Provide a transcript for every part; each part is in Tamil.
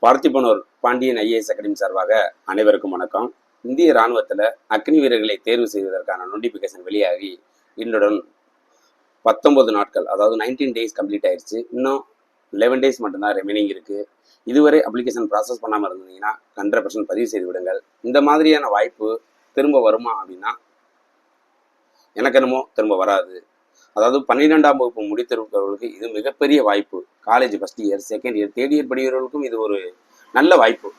பார்த்திபனூர் பாண்டியன் ஐஏஎஸ் அகாடமி சார்பாக அனைவருக்கும் வணக்கம். இந்திய இராணுவத்தில் அக்னி வீரர்களை தேர்வு செய்வதற்கான நோட்டிஃபிகேஷன் வெளியாகி இன்றுடன் 19 நாட்கள், அதாவது 19 டேஸ் கம்ப்ளீட் ஆயிடுச்சு. இன்னும் 11 டேஸ் மட்டும்தான் ரிமைனிங் இருக்குது. இதுவரை அப்ளிகேஷன் ப்ராசஸ் பண்ணாமல் இருந்தீங்கன்னா 100% பதிவு செய்து விடுங்கள். இந்த மாதிரியான வாய்ப்பு திரும்ப வருமா அப்படின்னா எனக்கு என்னமோ திரும்ப வராது. அதாவது 12ஆம் வகுப்பு முடித்திருப்பவர்களுக்கு இது மிகப்பெரிய வாய்ப்பு. College first year, second year, third year படிக்கிறவர்களுக்கும் இது ஒரு நல்ல வாய்ப்பு.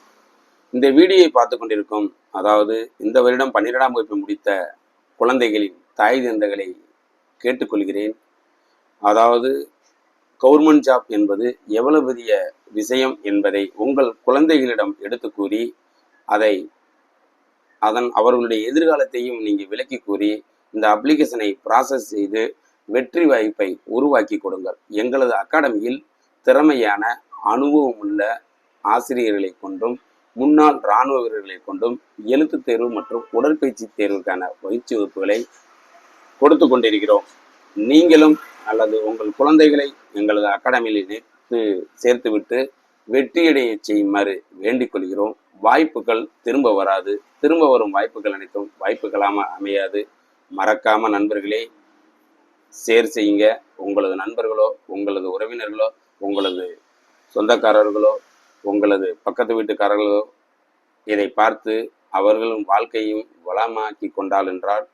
இந்த வீடியோவை பார்த்து கொண்டிருக்கும், அதாவது இந்த வருடம் 12ஆம் வகுப்பு முடித்த குழந்தைகளின் தாய் தந்தைகளை கேட்டுக்கொள்கிறேன். அதாவது கவர்மெண்ட் ஜாப் என்பது எவ்வளவு பெரிய விஷயம் என்பதை உங்கள் குழந்தைகளிடம் எடுத்து கூறி அவர்களுடைய எதிர்காலத்தையும் நீங்கள் விளக்கி கூறி இந்த அப்ளிகேஷனை ப்ராசஸ் செய்து வெற்றி வாய்ப்பை உருவாக்கி கொடுங்கள். எங்களது அகாடமியில் திறமையான அனுபவம் உள்ள ஆசிரியர்களை கொண்டும் முன்னாள் இராணுவ வீரர்களை கொண்டும் எழுத்து தேர்வு மற்றும் உடற்பயிற்சி தேர்வுக்கான பயிற்சி வகுப்புகளை கொடுத்து கொண்டிருக்கிறோம். நீங்களும் அல்லது உங்கள் குழந்தைகளை எங்களது அகாடமியில் இணைத்து சேர்த்துவிட்டு வெற்றியடைய செய்யுமாறு வேண்டிக் கொள்கிறோம். வாய்ப்புகள் திரும்ப வராது. திரும்ப வரும் வாய்ப்புகள் அனைத்தும் வாய்ப்புகளாக அமையாது. மறக்காம நண்பர்களே ஷேர் செய்யுங்க. உங்களது நண்பர்களோ, உங்களது உறவினர்களோ, உங்களது சொந்தக்காரர்களோ, உங்களது பக்கத்து வீட்டுக்காரர்களோ இதை பார்த்து அவர்களும் வாழ்க்கையும் வளமாக்கி கொண்டால் என்றால்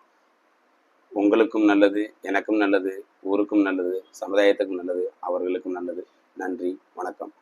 உங்களுக்கும் நல்லது, எனக்கும் நல்லது, ஊருக்கும் நல்லது, சமுதாயத்துக்கும் நல்லது, அவர்களுக்கும் நல்லது. நன்றி, வணக்கம்.